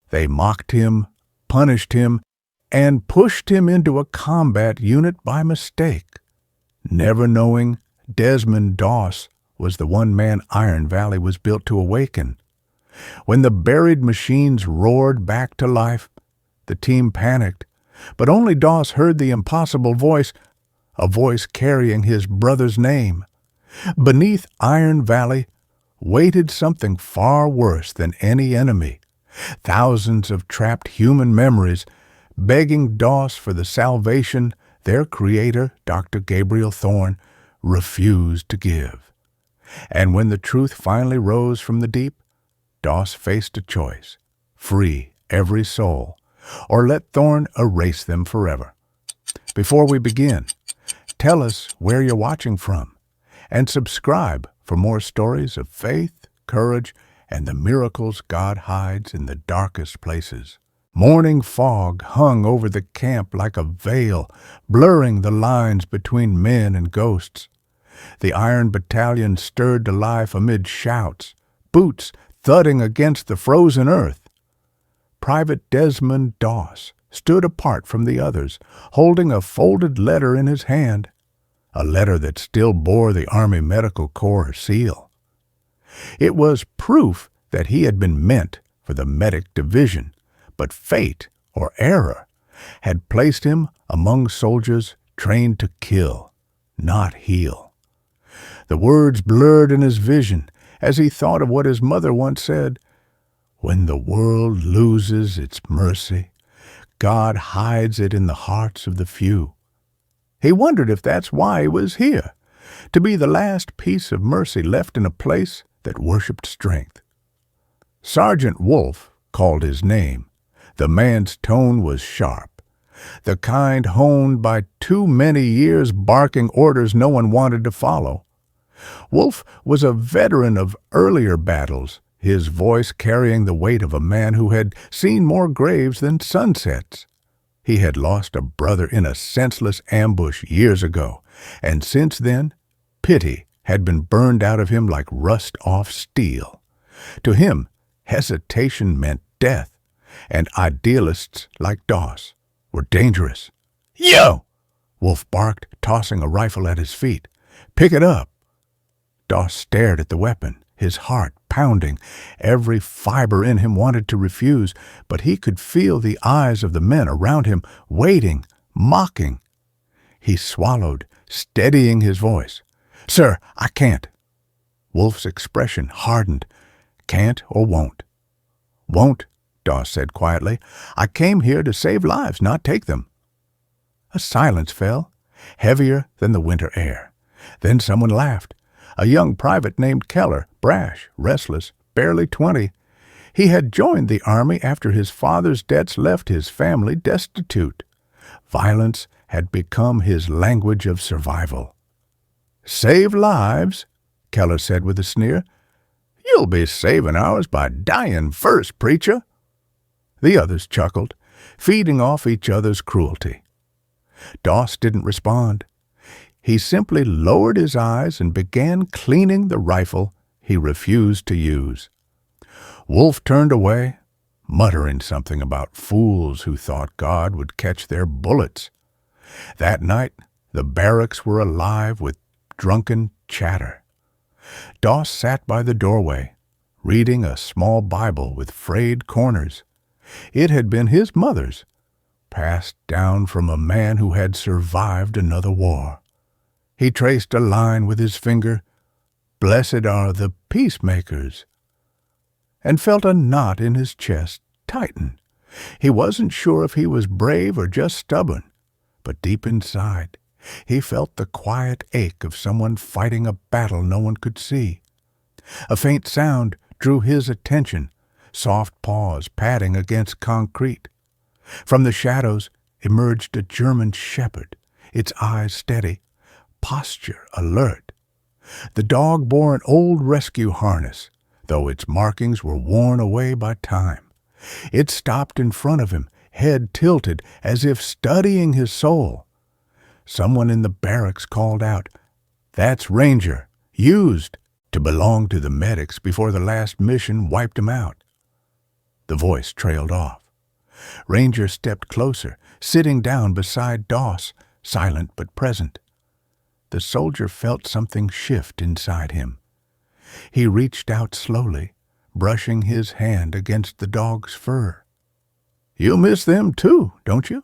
They mocked him, punished him, and pushed him into a combat unit by mistake, never knowing Desmond Doss was the one man Iron Valley was built to awaken. When the buried machines roared back to life, the team panicked, but only Doss heard the impossible voice, a voice carrying his brother's name. Beneath Iron Valley waited something far worse than any enemy. Thousands of trapped human memories begging Doss for the salvation their creator, Dr. Gabriel Thorne, refused to give. And when the truth finally rose from the deep, Doss faced a choice: free every soul, or let Thorne erase them forever. Before we begin, tell us where you're watching from, and subscribe for more stories of faith, courage, and the miracles God hides in the darkest places. Morning fog hung over the camp like a veil, blurring the lines between men and ghosts. The Iron Battalion stirred to life amid shouts, boots thudding against the frozen earth. Private Desmond Doss stood apart from the others, holding a folded letter in his hand, a letter that still bore the Army Medical Corps seal. It was proof that he had been meant for the medic division, but fate, or error, had placed him among soldiers trained to kill, not heal. The words blurred in his vision as he thought of what his mother once said, "When the world loses its mercy, God hides it in the hearts of the few." He wondered if that's why he was here, to be the last piece of mercy left in a place that worshipped strength. Sergeant Wolf called his name. The man's tone was sharp, the kind honed by too many years barking orders no one wanted to follow. Wolf was a veteran of earlier battles, his voice carrying the weight of a man who had seen more graves than sunsets. He had lost a brother in a senseless ambush years ago, and since then, pity had been burned out of him like rust-off steel. To him, hesitation meant death, and idealists like Doss were dangerous. "Yo!" Wolf barked, tossing a rifle at his feet. "Pick it up." Doss stared at the weapon, his heart pounding. Every fiber in him wanted to refuse, but he could feel the eyes of the men around him, waiting, mocking. He swallowed, steadying his voice. "Sir, I can't." Wolf's expression hardened. "Can't or won't?" "Won't," Doss said quietly. "I came here to save lives, not take them." A silence fell, heavier than the winter air. Then someone laughed. A young private named Keller, brash, restless, barely 20. He had joined the Army after his father's debts left his family destitute. Violence had become his language of survival. "Save lives," Keller said with a sneer. "You'll be saving ours by dying first, preacher." The others chuckled, feeding off each other's cruelty. Doss didn't respond. He simply lowered his eyes and began cleaning the rifle he refused to use. Wolf turned away, muttering something about fools who thought God would catch their bullets. That night, the barracks were alive with drunken chatter. Doss sat by the doorway, reading a small Bible with frayed corners. It had been his mother's, passed down from a man who had survived another war. He traced a line with his finger, "Blessed are the peacemakers," and felt a knot in his chest tighten. He wasn't sure if he was brave or just stubborn, but deep inside, he felt the quiet ache of someone fighting a battle no one could see. A faint sound drew his attention, soft paws padding against concrete. From the shadows emerged a German shepherd, its eyes steady, posture alert. The dog bore an old rescue harness, though its markings were worn away by time. It stopped in front of him, head tilted as if studying his soul. Someone in the barracks called out, "That's Ranger, used to belong to the medics before the last mission wiped him out." The voice trailed off. Ranger stepped closer, sitting down beside Doss, silent but present. The soldier felt something shift inside him. He reached out slowly, brushing his hand against the dog's fur. "You miss them too, don't you?"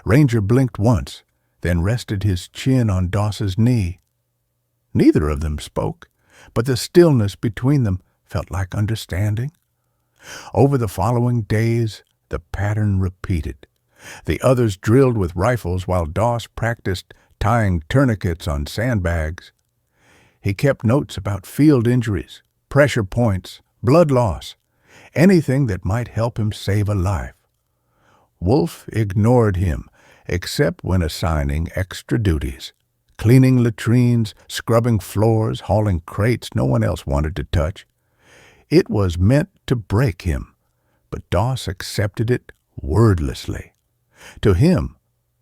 Ranger blinked once, then rested his chin on Doss's knee. Neither of them spoke, but the stillness between them felt like understanding. Over the following days, the pattern repeated. The others drilled with rifles while Doss practiced tying tourniquets on sandbags. He kept notes about field injuries, pressure points, blood loss, anything that might help him save a life. Wolf ignored him, except when assigning extra duties, cleaning latrines, scrubbing floors, hauling crates no one else wanted to touch. It was meant to break him, but Doss accepted it wordlessly. To him,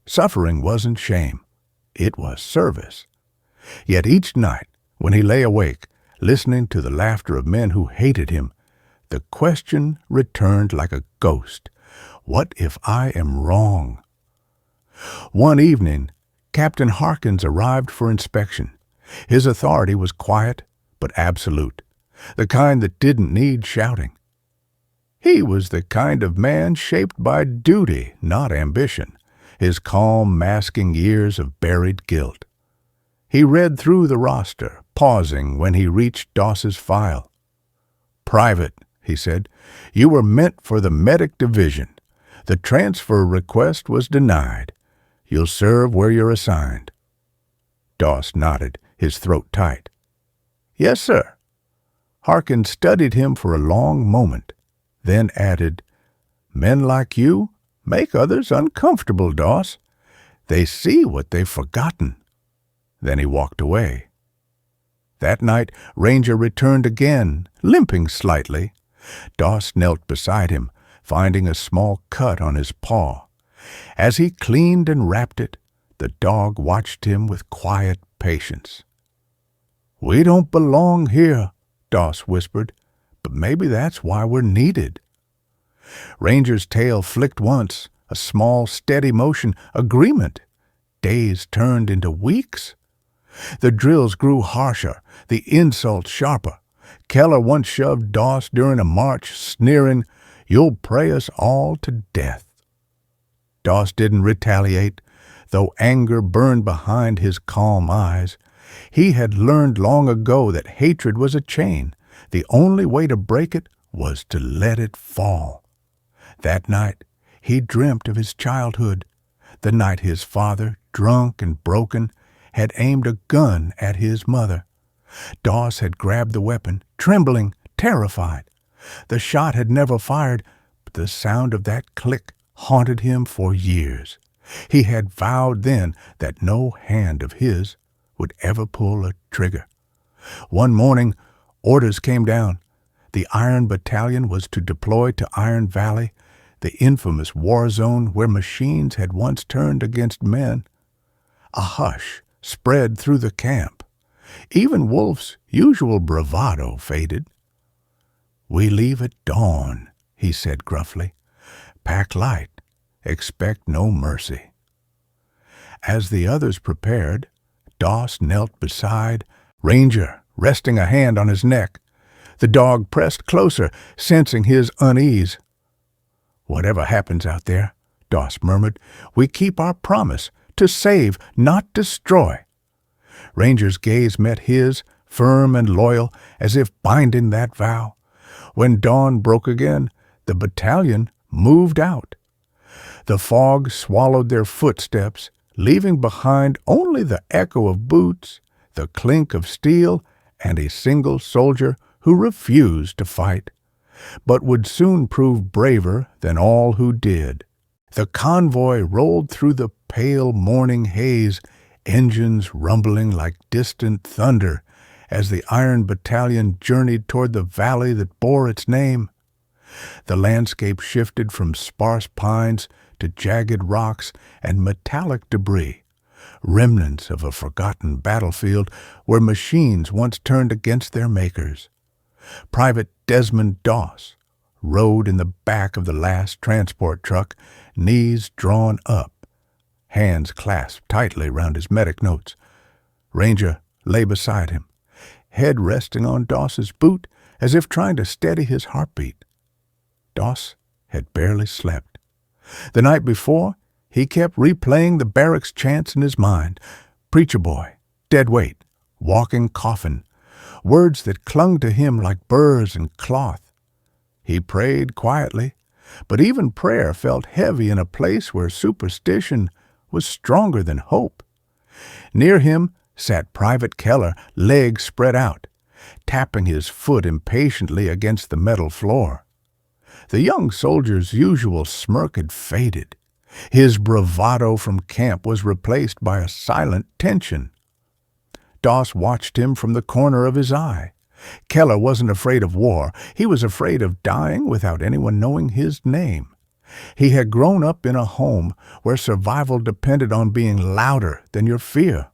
suffering wasn't shame. It was service. Yet each night, when he lay awake, listening to the laughter of men who hated him, the question returned like a ghost. What if I am wrong? One evening, Captain Harkins arrived for inspection. His authority was quiet but absolute, the kind that didn't need shouting. He was the kind of man shaped by duty, not ambition, his calm masking years of buried guilt. He read through the roster, pausing when he reached Doss's file. "Private," he said, "you were meant for the medic division. The transfer request was denied. You'll serve where you're assigned." Doss nodded, his throat tight. "Yes, sir." Harkins studied him for a long moment, then added, "Men like you make others uncomfortable, Doss. They see what they've forgotten." Then he walked away. That night, Ranger returned again, limping slightly. Doss knelt beside him, finding a small cut on his paw. As he cleaned and wrapped it, the dog watched him with quiet patience. "We don't belong here," Doss whispered, "but maybe that's why we're needed." Ranger's tail flicked once, a small, steady motion, agreement. Days turned into weeks. The drills grew harsher, the insults sharper. Keller once shoved Doss during a march, sneering, "You'll pray us all to death." Doss didn't retaliate, though anger burned behind his calm eyes. He had learned long ago that hatred was a chain. The only way to break it was to let it fall. That night, he dreamt of his childhood, the night his father, drunk and broken, had aimed a gun at his mother. Doss had grabbed the weapon, trembling, terrified. The shot had never fired, but the sound of that click haunted him for years. He had vowed then that no hand of his would ever pull a trigger. One morning, orders came down. The Iron Battalion was to deploy to Iron Valley, the infamous war zone where machines had once turned against men. A hush spread through the camp. Even Wolf's usual bravado faded. "We leave at dawn," he said gruffly. "Pack light. Expect no mercy." As the others prepared, Doss knelt beside Ranger, resting a hand on his neck. The dog pressed closer, sensing his unease. "Whatever happens out there," Doss murmured, "we keep our promise to save, not destroy." Ranger's gaze met his, firm and loyal, as if binding that vow. When dawn broke again, the battalion moved out. The fog swallowed their footsteps, leaving behind only the echo of boots, the clink of steel, and a single soldier who refused to fight, but would soon prove braver than all who did. The convoy rolled through the pale morning haze, engines rumbling like distant thunder as the Iron Battalion journeyed toward the valley that bore its name. The landscape shifted from sparse pines to jagged rocks and metallic debris, remnants of a forgotten battlefield where machines once turned against their makers. Private Desmond Doss, rode in the back of the last transport truck, knees drawn up, hands clasped tightly round his medic notes. Ranger lay beside him, head resting on Doss's boot as if trying to steady his heartbeat. Doss had barely slept. The night before, he kept replaying the barracks chants in his mind. Preacher boy, dead weight, walking coffin, words that clung to him like burrs and cloth. He prayed quietly, but even prayer felt heavy in a place where superstition was stronger than hope. Near him sat Private Keller, legs spread out, tapping his foot impatiently against the metal floor. The young soldier's usual smirk had faded. His bravado from camp was replaced by a silent tension. Doss watched him from the corner of his eye. Keller wasn't afraid of war. He was afraid of dying without anyone knowing his name. He had grown up in a home where survival depended on being louder than your fear.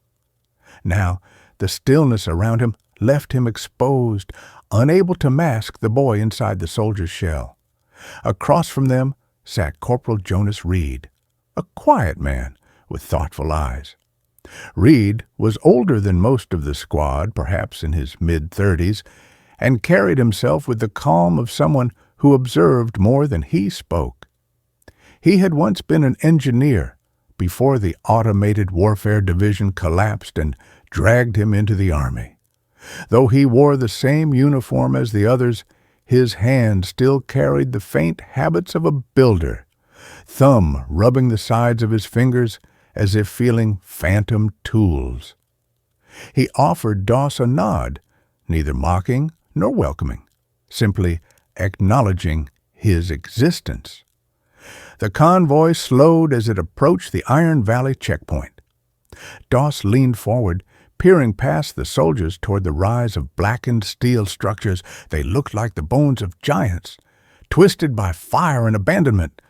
Now, the stillness around him left him exposed, unable to mask the boy inside the soldier's shell. Across from them sat Corporal Jonas Reed, a quiet man with thoughtful eyes. Reed was older than most of the squad, perhaps in his mid-30s, and carried himself with the calm of someone who observed more than he spoke. He had once been an engineer before the Automated Warfare Division collapsed and dragged him into the Army. Though he wore the same uniform as the others, his hand still carried the faint habits of a builder, thumb rubbing the sides of his fingers as if feeling phantom tools. He offered Doss a nod, neither mocking nor welcoming, simply acknowledging his existence. The convoy slowed as it approached the Iron Valley checkpoint. Doss leaned forward, peering past the soldiers toward the rise of blackened steel structures. They looked like the bones of giants, twisted by fire and abandonment.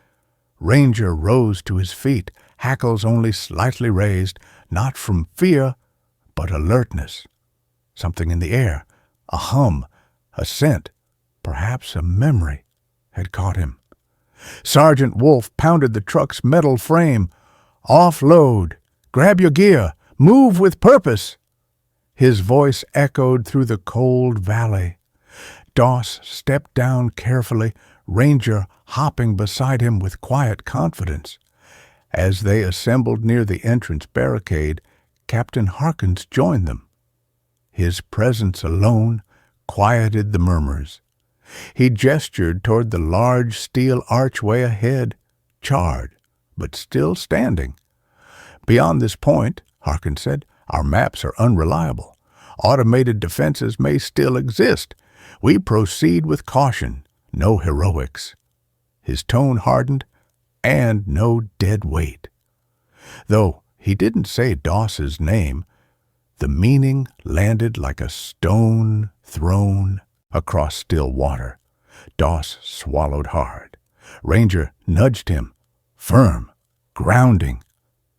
Ranger rose to his feet, hackles only slightly raised, not from fear, but alertness. Something in the air, a hum, a scent, perhaps a memory, had caught him. Sergeant Wolf pounded the truck's metal frame. "Offload! Grab your gear! Move with purpose!" His voice echoed through the cold valley. Doss stepped down carefully, Ranger hopping beside him with quiet confidence. As they assembled near the entrance barricade, Captain Harkins joined them. His presence alone quieted the murmurs. He gestured toward the large steel archway ahead, charred, but still standing. "Beyond this point," Harkins said, "our maps are unreliable. Automated defenses may still exist. We proceed with caution, no heroics." His tone hardened, and no dead weight. Though he didn't say Doss's name, the meaning landed like a stone thrown across still water. Doss swallowed hard. Ranger nudged him, firm, grounding.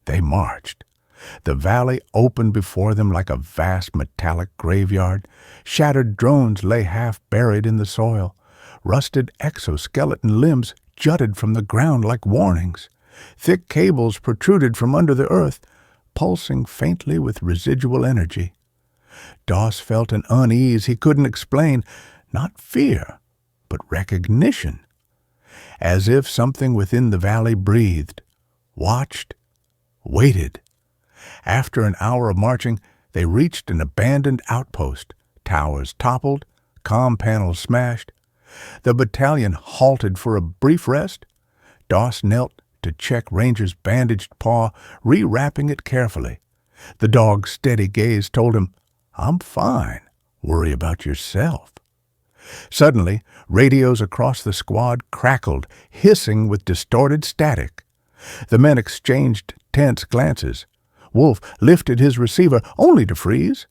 They marched. The valley opened before them like a vast metallic graveyard. Shattered drones lay half buried in the soil. Rusted exoskeleton limbs jutted from the ground like warnings. Thick cables protruded from under the earth, pulsing faintly with residual energy. Doss felt an unease he couldn't explain, not fear, but recognition. As if something within the valley breathed, watched, waited. After an hour of marching, they reached an abandoned outpost. Towers toppled, comm panels smashed. The battalion halted for a brief rest. Doss knelt to check Ranger's bandaged paw, rewrapping it carefully. The dog's steady gaze told him, "I'm fine. Worry about yourself." Suddenly, radios across the squad crackled, hissing with distorted static. The men exchanged tense glances. Wolf lifted his receiver, only to freeze.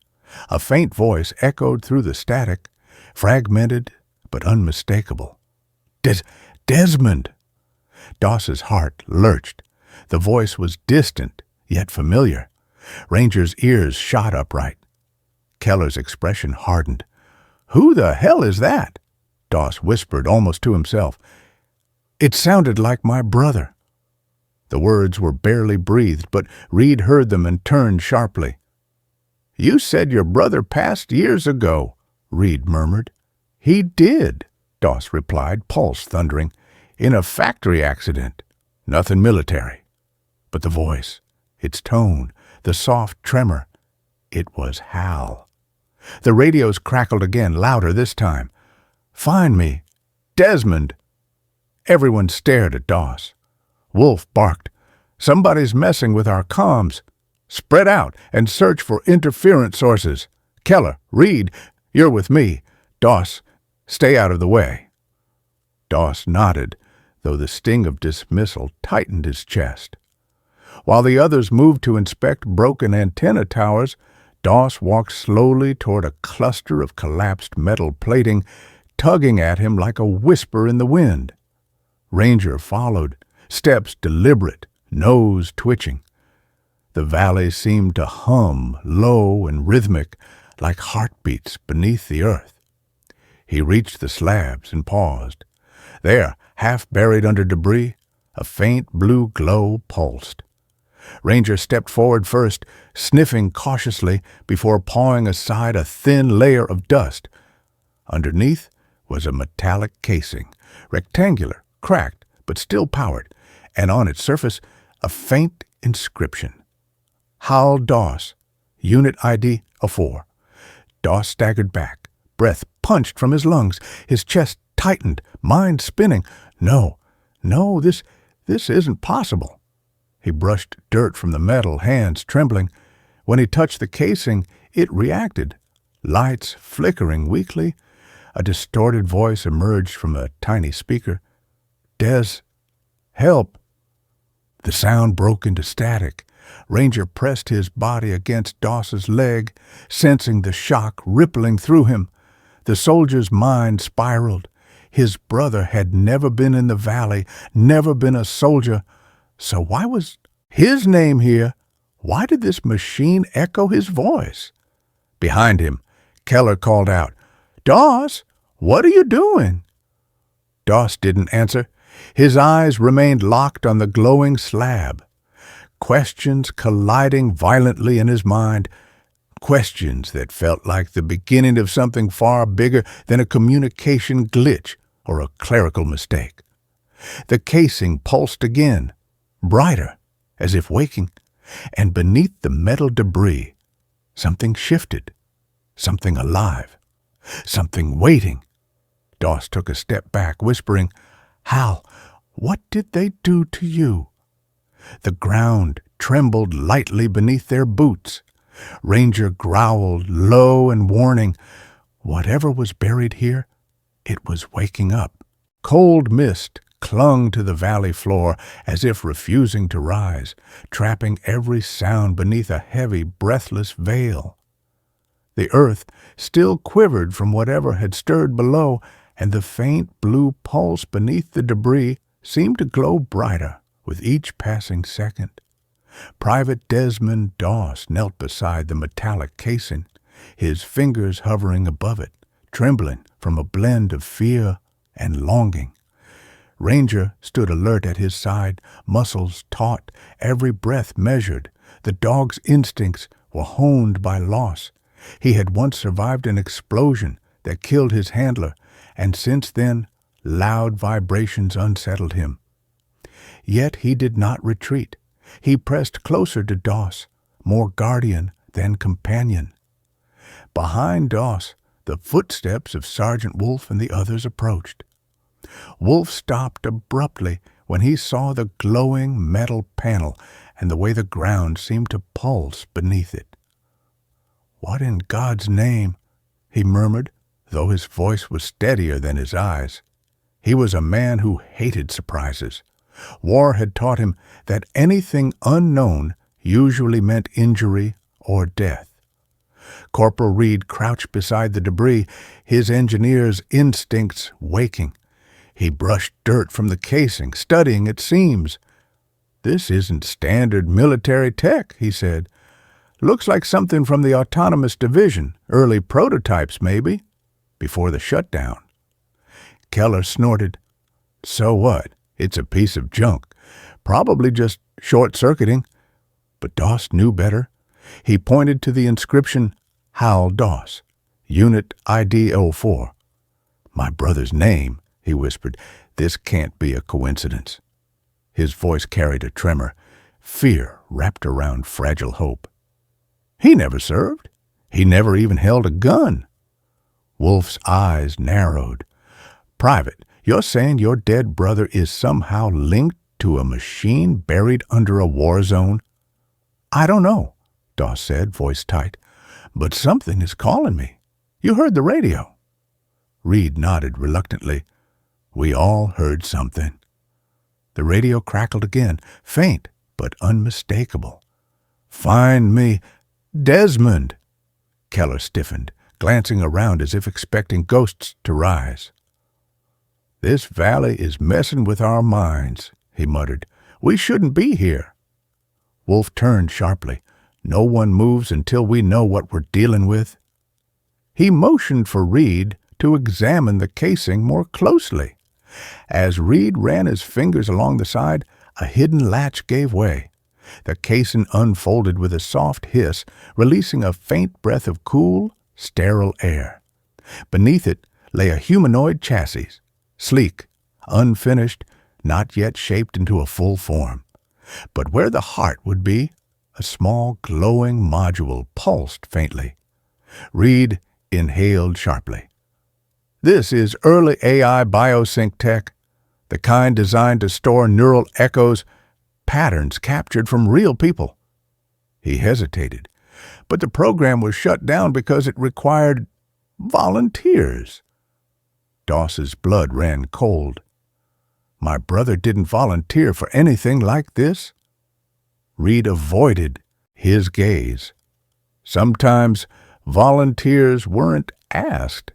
A faint voice echoed through the static, fragmented but unmistakable. Desmond! Doss's heart lurched. The voice was distant, yet familiar. Ranger's ears shot upright. Keller's expression hardened. "Who the hell is that?" Doss whispered almost to himself. It sounded like my brother. The words were barely breathed, but Reed heard them and turned sharply. You said your brother passed years ago, Reed murmured. He did, Doss replied, pulse thundering. In a factory accident. Nothing military. But the voice, its tone, the soft tremor, it was Hal. The radios crackled again, louder this time. Find me. Desmond. Everyone stared at Doss. Wolf barked. Somebody's messing with our comms. Spread out and search for interference sources. Keller, Reed, you're with me. Doss, stay out of the way. Doss nodded, though the sting of dismissal tightened his chest. While the others moved to inspect broken antenna towers, Doss walked slowly toward a cluster of collapsed metal plating, tugging at him like a whisper in the wind. Ranger followed, steps deliberate, nose twitching. The valley seemed to hum, low and rhythmic, like heartbeats beneath the earth. He reached the slabs and paused. There, half buried under debris, a faint blue glow pulsed. Ranger stepped forward first, sniffing cautiously before pawing aside a thin layer of dust. Underneath was a metallic casing, rectangular, cracked, but still powered, and on its surface a faint inscription. Hal Doss, Unit ID 04. Doss staggered back, breath punched from his lungs, his chest tightened, mind spinning. No, this isn't possible. He brushed dirt from the metal, hands trembling. When he touched the casing, it reacted. Lights flickering weakly. A distorted voice emerged from a tiny speaker. Des, help. The sound broke into static. Ranger pressed his body against Doss's leg, sensing the shock rippling through him. The soldier's mind spiraled. His brother had never been in the valley, never been a soldier. So why was his name here? Why did this machine echo his voice? Behind him, Keller called out, Doss, what are you doing? Doss didn't answer. His eyes remained locked on the glowing slab. Questions colliding violently in his mind. Questions that felt like the beginning of something far bigger than a communication glitch or a clerical mistake. The casing pulsed again, brighter, as if waking, and beneath the metal debris, something shifted, something alive, something waiting. Doss took a step back, whispering, Hal, what did they do to you? The ground trembled lightly beneath their boots. Ranger growled, low and warning. Whatever was buried here, it was waking up. Cold mist clung to the valley floor as if refusing to rise, trapping every sound beneath a heavy, breathless veil. The earth still quivered from whatever had stirred below, and the faint blue pulse beneath the debris seemed to glow brighter with each passing second. Private Desmond Doss knelt beside the metallic casing, his fingers hovering above it, trembling from a blend of fear and longing. Ranger stood alert at his side, muscles taut, every breath measured. The dog's instincts were honed by loss. He had once survived an explosion that killed his handler, and since then, loud vibrations unsettled him. Yet he did not retreat. He pressed closer to Doss, more guardian than companion. Behind Doss, the footsteps of Sergeant Wolf and the others approached. Wolf stopped abruptly when he saw the glowing metal panel and the way the ground seemed to pulse beneath it. "What in God's name?" he murmured, though his voice was steadier than his eyes. He was a man who hated surprises. War had taught him that anything unknown usually meant injury or death. Corporal Reed crouched beside the debris, his engineer's instincts waking. He brushed dirt from the casing, studying its seams. "This isn't standard military tech," he said. "Looks like something from the Autonomous Division, early prototypes maybe, before the shutdown." Keller snorted. So what? It's a piece of junk. Probably just short-circuiting. But Doss knew better. He pointed to the inscription, Hal Doss, Unit ID 04. My brother's name, he whispered. This can't be a coincidence. His voice carried a tremor. Fear wrapped around fragile hope. He never served. He never even held a gun. Wolf's eyes narrowed. Private, you're saying your dead brother is somehow linked to a machine buried under a war zone? I don't know, Doss said, voice tight. But something is calling me. You heard the radio. Reed nodded reluctantly. We all heard something. The radio crackled again, faint but unmistakable. Find me Desmond. Keller stiffened, glancing around as if expecting ghosts to rise. This valley is messing with our minds, he muttered. We shouldn't be here. Wolf turned sharply. No one moves until we know what we're dealing with. He motioned for Reed to examine the casing more closely. As Reed ran his fingers along the side, a hidden latch gave way. The casing unfolded with a soft hiss, releasing a faint breath of cool, sterile air. Beneath it lay a humanoid chassis, sleek, unfinished, not yet shaped into a full form. But where the heart would be, a small glowing module pulsed faintly. Reed inhaled sharply. This is early AI biosync tech, the kind designed to store neural echoes, patterns captured from real people. He hesitated, but the program was shut down because it required volunteers. Doss's blood ran cold. My brother didn't volunteer for anything like this. Reed avoided his gaze. Sometimes volunteers weren't asked.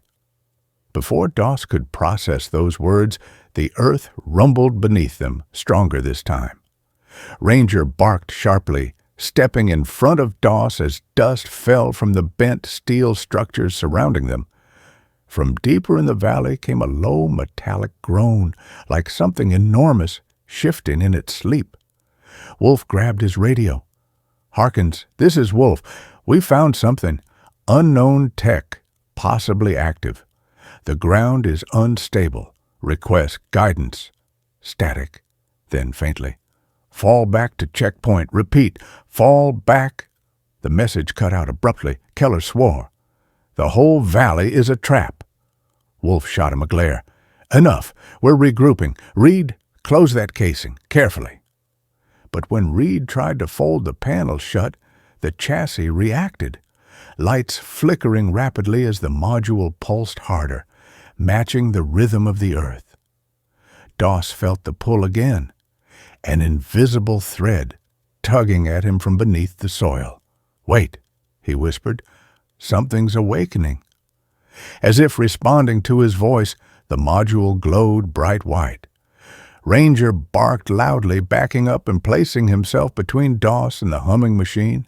Before Doss could process those words, the earth rumbled beneath them, stronger this time. Ranger barked sharply, stepping in front of Doss as dust fell from the bent steel structures surrounding them. From deeper in the valley came a low metallic groan, like something enormous shifting in its sleep. Wolf grabbed his radio. Harkins, this is Wolf. We found something. Unknown tech, possibly active. The ground is unstable. Request guidance. Static. Then faintly. Fall back to checkpoint. Repeat. Fall back. The message cut out abruptly. Keller swore. The whole valley is a trap. Wolf shot him a glare. Enough. We're regrouping. Reed, close that casing. Carefully. But when Reed tried to fold the panel shut, the chassis reacted. Lights flickering rapidly as the module pulsed harder, matching the rhythm of the earth. Doss felt the pull again, an invisible thread tugging at him from beneath the soil. Wait, he whispered. Something's awakening. As if responding to his voice, the module glowed bright white. Ranger barked loudly, backing up and placing himself between Doss and the humming machine.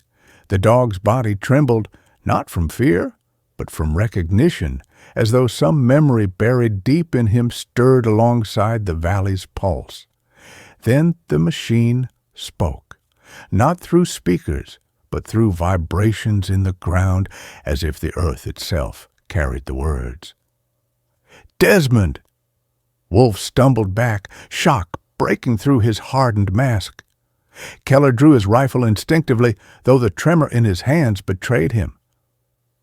The dog's body trembled, not from fear, but from recognition, as though some memory buried deep in him stirred alongside the valley's pulse. Then the machine spoke, not through speakers, but through vibrations in the ground, as if the earth itself carried the words. Desmond! Wolf stumbled back, shock breaking through his hardened mask. Keller drew his rifle instinctively, though the tremor in his hands betrayed him.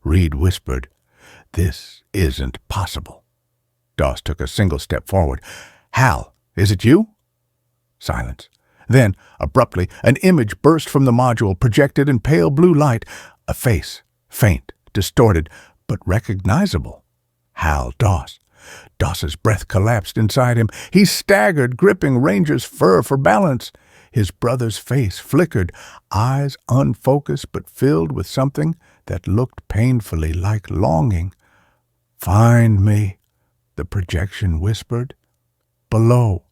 Reed whispered, This isn't possible. Doss took a single step forward. Hal, is it you? Silence. Then, abruptly, an image burst from the module, projected in pale blue light. A face, faint, distorted, but recognizable. Hal Doss. Doss's breath collapsed inside him. He staggered, gripping Ranger's fur for balance. His brother's face flickered, eyes unfocused but filled with something that looked painfully like longing. Find me, the projection whispered. Below.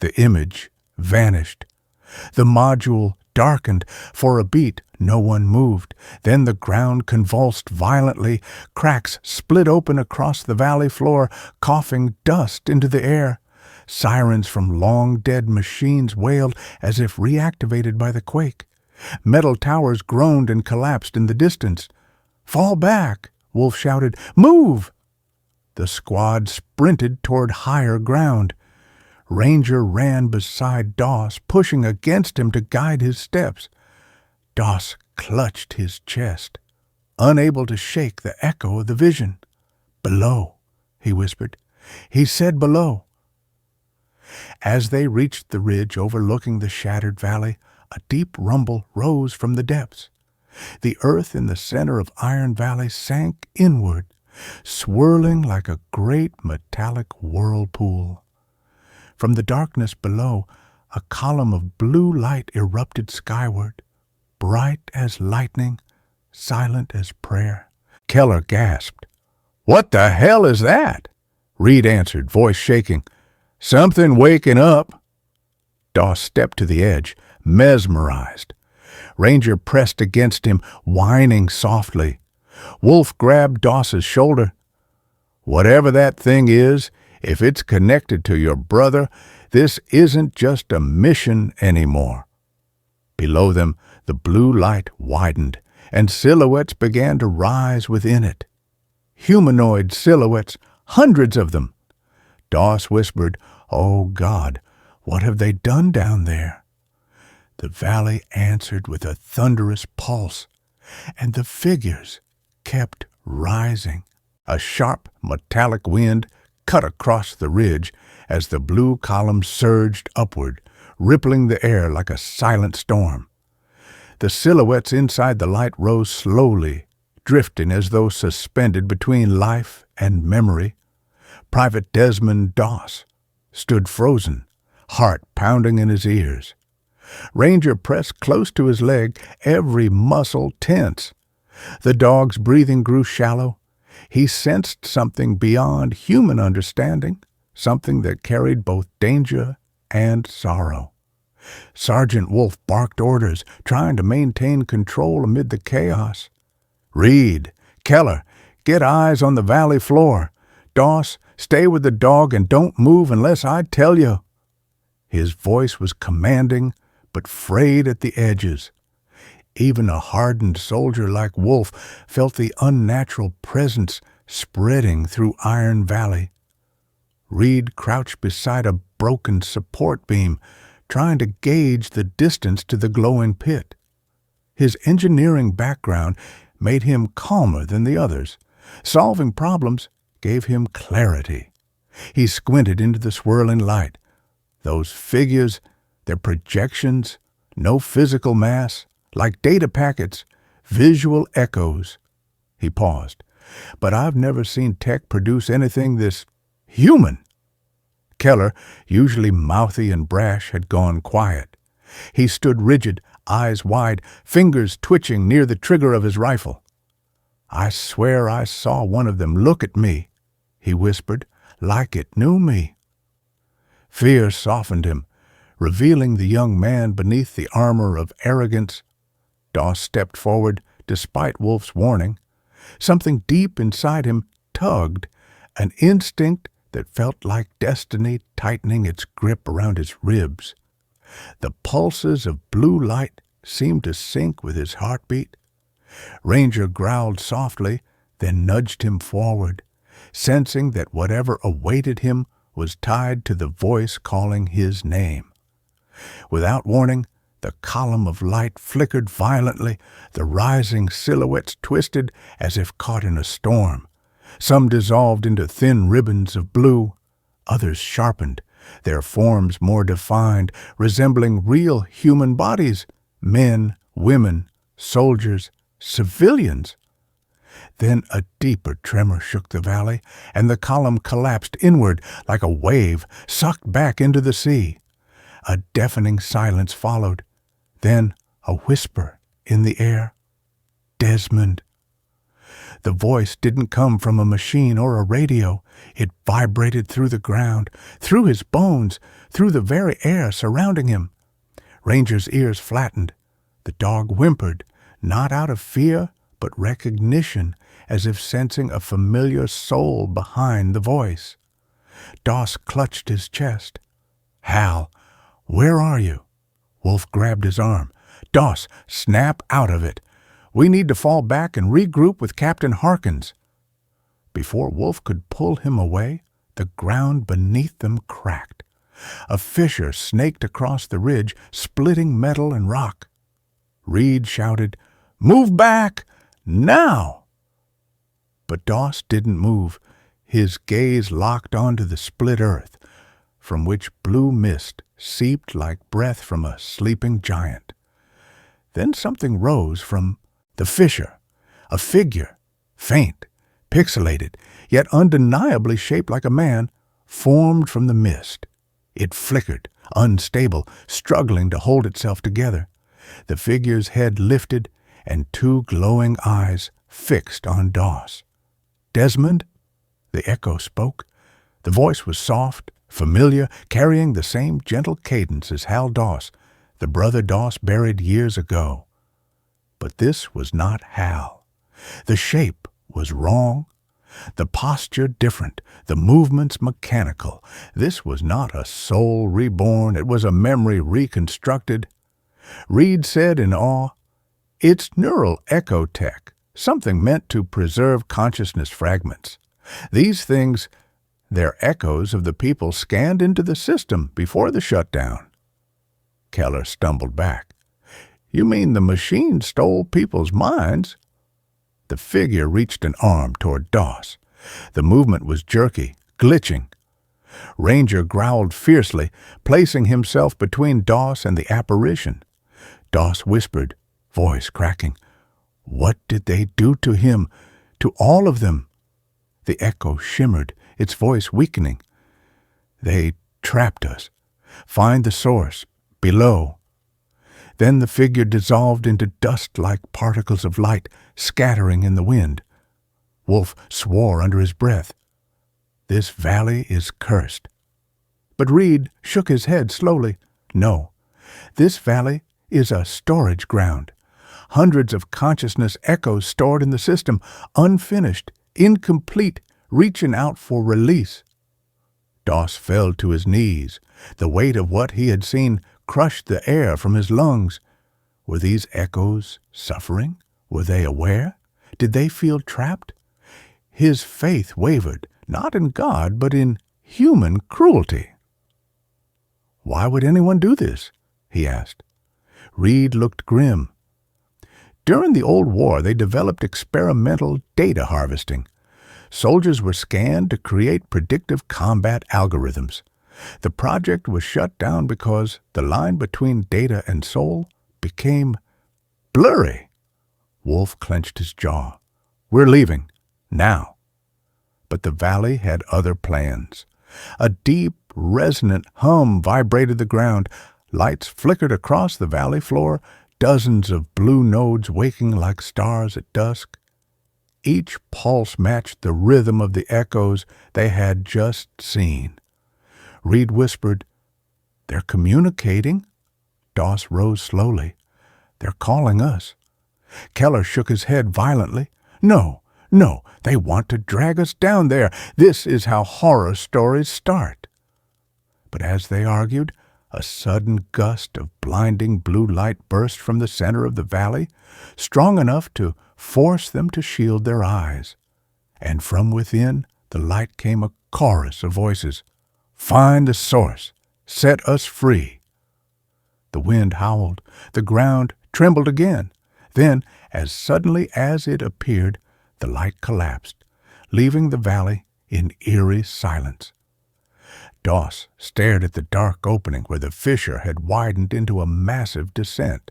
The image vanished. The module darkened. For a beat, no one moved. Then the ground convulsed violently. Cracks split open across the valley floor, coughing dust into the air. Sirens from long-dead machines wailed as if reactivated by the quake. Metal towers groaned and collapsed in the distance. "Fall back!" Wolf shouted. "Move!" The squad sprinted toward higher ground. Ranger ran beside Doss, pushing against him to guide his steps. Doss clutched his chest, unable to shake the echo of the vision. "Below," he whispered. "He said below." As they reached the ridge overlooking the shattered valley, a deep rumble rose from the depths. The earth in the center of Iron Valley sank inward, swirling like a great metallic whirlpool. From the darkness below, a column of blue light erupted skyward, bright as lightning, silent as prayer. Keller gasped. "What the hell is that?" Reed answered, voice shaking. "Something waking up." Doss stepped to the edge, mesmerized. Ranger pressed against him, whining softly. Wolf grabbed Doss's shoulder. "Whatever that thing is, if it's connected to your brother, this isn't just a mission anymore." Below them, the blue light widened, and silhouettes began to rise within it. Humanoid silhouettes, hundreds of them. Doss whispered, "Oh God, what have they done down there?" The valley answered with a thunderous pulse, and the figures kept rising. A sharp, metallic wind cut across the ridge as the blue column surged upward, rippling the air like a silent storm. The silhouettes inside the light rose slowly, drifting as though suspended between life and memory. Private Desmond Doss stood frozen, heart pounding in his ears. Ranger pressed close to his leg, every muscle tense. The dog's breathing grew shallow. He sensed something beyond human understanding, something that carried both danger and sorrow. Sergeant Wolf barked orders, trying to maintain control amid the chaos. "Reed, Keller, get eyes on the valley floor. Doss, stay with the dog and don't move unless I tell you." His voice was commanding, but frayed at the edges. Even a hardened soldier like Wolf felt the unnatural presence spreading through Iron Valley. Reed crouched beside a broken support beam, trying to gauge the distance to the glowing pit. His engineering background made him calmer than the others. Solving problems gave him clarity. He squinted into the swirling light. Those figures, their projections, no physical mass, like data packets, visual echoes. He paused. "But I've never seen tech produce anything this human." Keller, usually mouthy and brash, had gone quiet. He stood rigid, eyes wide, fingers twitching near the trigger of his rifle. "I swear I saw one of them look at me," he whispered, "like it knew me." Fear softened him, revealing the young man beneath the armor of arrogance. Doss stepped forward, despite Wolf's warning. Something deep inside him tugged, an instinct that felt like destiny tightening its grip around his ribs. The pulses of blue light seemed to sync with his heartbeat. Ranger growled softly, then nudged him forward, sensing that whatever awaited him was tied to the voice calling his name. Without warning, the column of light flickered violently, the rising silhouettes twisted as if caught in a storm. Some dissolved into thin ribbons of blue, others sharpened, their forms more defined, resembling real human bodies, men, women, soldiers, civilians. Then a deeper tremor shook the valley, and the column collapsed inward like a wave sucked back into the sea. A deafening silence followed, then a whisper in the air. "Desmond." The voice didn't come from a machine or a radio. It vibrated through the ground, through his bones, through the very air surrounding him. Ranger's ears flattened. The dog whimpered, not out of fear, but recognition, as if sensing a familiar soul behind the voice. Doss clutched his chest. "Hal, where are you?" Wolf grabbed his arm. "Doss, snap out of it. We need to fall back and regroup with Captain Harkins." Before Wolf could pull him away, the ground beneath them cracked. A fissure snaked across the ridge, splitting metal and rock. Reed shouted, "Move back! Now!" But Doss didn't move. His gaze locked onto the split earth, from which blue mist seeped like breath from a sleeping giant. Then something rose from the fissure, a figure, faint, pixelated, yet undeniably shaped like a man, formed from the mist. It flickered, unstable, struggling to hold itself together. The figure's head lifted, and two glowing eyes fixed on Doss. "Desmond?" The echo spoke. The voice was soft, familiar, carrying the same gentle cadence as Hal Doss, the brother Doss buried years ago. But this was not Hal. The shape was wrong, the posture different, the movements mechanical. This was not a soul reborn, it was a memory reconstructed. Reed said in awe, "It's neural echo tech, something meant to preserve consciousness fragments. These things, they're echoes of the people scanned into the system before the shutdown." Keller stumbled back. "You mean the machine stole people's minds?" The figure reached an arm toward Doss. The movement was jerky, glitching. Ranger growled fiercely, placing himself between Doss and the apparition. Doss whispered, voice cracking, "What did they do to him? To all of them?" The echo shimmered, its voice weakening. "They trapped us. Find the source. Below." Then the figure dissolved into dust-like particles of light, scattering in the wind. Wolf swore under his breath. "This valley is cursed." But Reed shook his head slowly. "No, this valley is a storage ground. Hundreds of consciousness echoes stored in the system, unfinished, incomplete, reaching out for release." Doss fell to his knees. The weight of what he had seen crushed the air from his lungs. Were these echoes suffering? Were they aware? Did they feel trapped? His faith wavered, not in God, but in human cruelty. "Why would anyone do this?" he asked. Reed looked grim. "During the Old War, they developed experimental data harvesting. Soldiers were scanned to create predictive combat algorithms. The project was shut down because the line between data and soul became blurry." Wolf clenched his jaw. "We're leaving. Now." But the valley had other plans. A deep, resonant hum vibrated the ground. Lights flickered across the valley floor, dozens of blue nodes waking like stars at dusk. Each pulse matched the rhythm of the echoes they had just seen. Reed whispered, "They're communicating." Doss rose slowly. "They're calling us." Keller shook his head violently. "No, no, they want to drag us down there. This is how horror stories start." But as they argued, a sudden gust of blinding blue light burst from the center of the valley, strong enough to force them to shield their eyes. And from within the light came a chorus of voices. "Find the source. Set us free." The wind howled. The ground trembled again. Then, as suddenly as it appeared, the light collapsed, leaving the valley in eerie silence. Doss stared at the dark opening where the fissure had widened into a massive descent.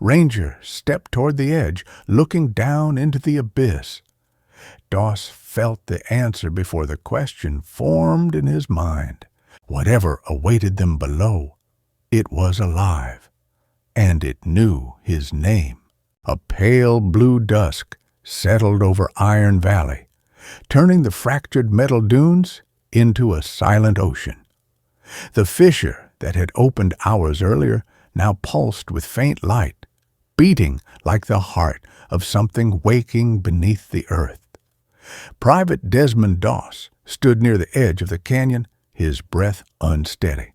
Ranger stepped toward the edge, looking down into the abyss. Doss felt the answer before the question formed in his mind. Whatever awaited them below, it was alive, and it knew his name. A pale blue dusk settled over Iron Valley, turning the fractured metal dunes into a silent ocean. The fissure that had opened hours earlier now pulsed with faint light, beating like the heart of something waking beneath the earth. Private Desmond Doss stood near the edge of the canyon, his breath unsteady.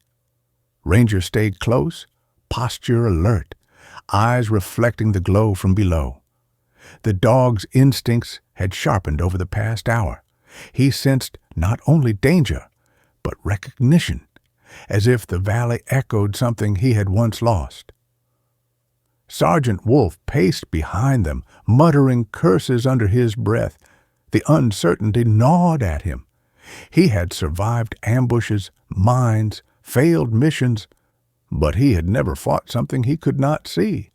Ranger stayed close, posture alert, eyes reflecting the glow from below. The dog's instincts had sharpened over the past hour. He sensed not only danger, but recognition, as if the valley echoed something he had once lost. Sergeant Wolf paced behind them, muttering curses under his breath. The uncertainty gnawed at him. He had survived ambushes, mines, failed missions, but he had never fought something he could not see.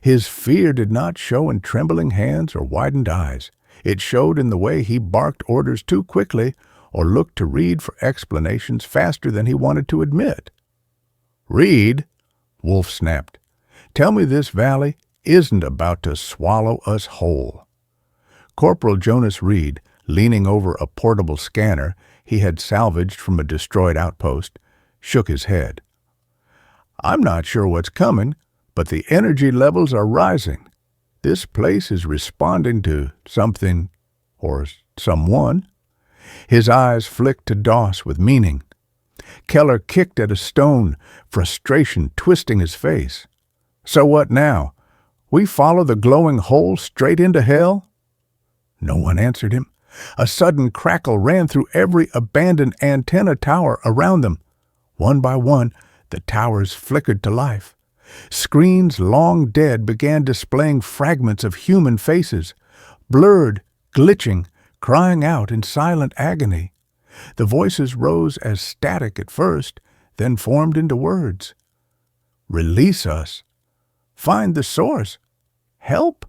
His fear did not show in trembling hands or widened eyes. It showed in the way he barked orders too quickly or looked to Reed for explanations faster than he wanted to admit. "Reed," Wolf snapped, "tell me this valley isn't about to swallow us whole." Corporal Jonas Reed, leaning over a portable scanner he had salvaged from a destroyed outpost, shook his head. "I'm not sure what's coming, but the energy levels are rising. This place is responding to something or someone." His eyes flicked to Doss with meaning. Keller kicked at a stone, frustration twisting his face. "So what now? We follow the glowing hole straight into hell?" No one answered him. A sudden crackle ran through every abandoned antenna tower around them. One by one, the towers flickered to life. Screens long dead began displaying fragments of human faces, blurred, glitching, crying out in silent agony. The voices rose as static at first, then formed into words. "Release us. Find the source. Help."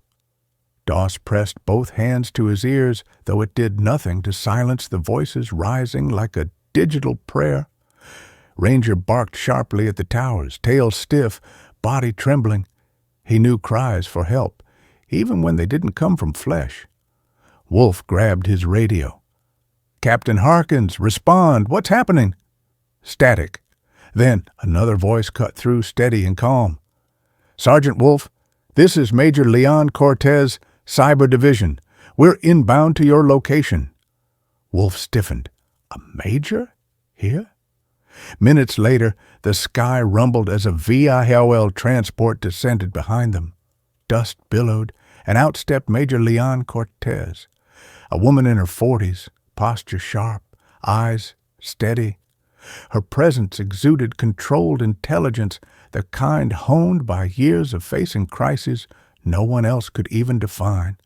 Doss pressed both hands to his ears, though it did nothing to silence the voices rising like a digital prayer. Ranger barked sharply at the towers, tail stiff, body trembling. He knew cries for help, even when they didn't come from flesh. Wolf grabbed his radio. "Captain Harkins, respond! What's happening?" Static. Then another voice cut through, steady and calm. "Sergeant Wolf, this is Major Leon Cortez, Cyber Division. We're inbound to your location." Wolf stiffened. A major? Here? Minutes later, the sky rumbled as a VIOL transport descended behind them. Dust billowed, and out stepped Major Leon Cortez. A woman in her 40s, posture sharp, eyes steady. Her presence exuded controlled intelligence, the kind honed by years of facing crises no one else could even define.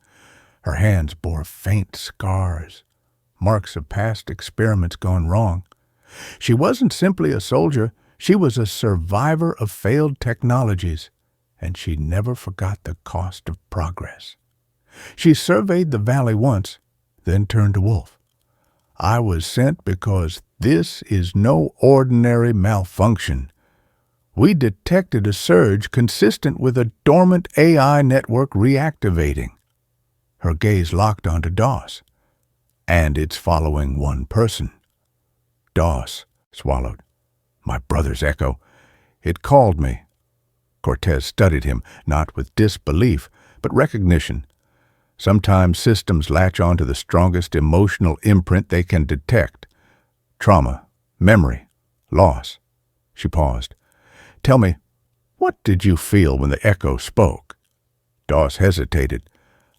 Her hands bore faint scars, marks of past experiments gone wrong. She wasn't simply a soldier, she was a survivor of failed technologies, and she never forgot the cost of progress. She surveyed the valley once, then turned to Wolf. "I was sent because this is no ordinary malfunction. We detected a surge consistent with a dormant AI network reactivating." Her gaze locked onto Doss. "And it's following one person." Doss swallowed. "My brother's echo. It called me." Cortez studied him, not with disbelief, but recognition. Sometimes systems latch onto the strongest emotional imprint they can detect. Trauma, memory, loss. She paused. "Tell me, what did you feel when the echo spoke?" Doss hesitated,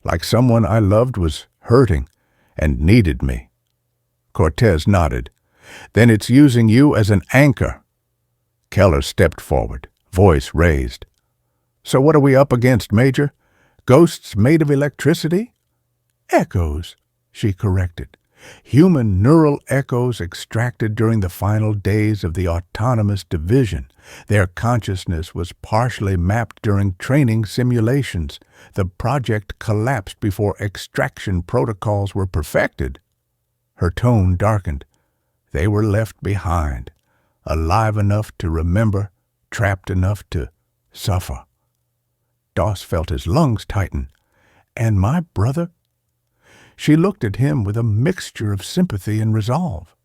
like someone I loved was hurting and needed me. Cortez nodded. "Then it's using you as an anchor." Keller stepped forward, voice raised. "So what are we up against, Major? Ghosts made of electricity?" "Echoes," she corrected. "Human neural echoes extracted during the final days of the autonomous division. Their consciousness was partially mapped during training simulations. The project collapsed before extraction protocols were perfected." Her tone darkened. They were left behind, alive enough to remember, trapped enough to suffer. Doss felt his lungs tighten. "And my brother?" She looked at him with a mixture of sympathy and resolve.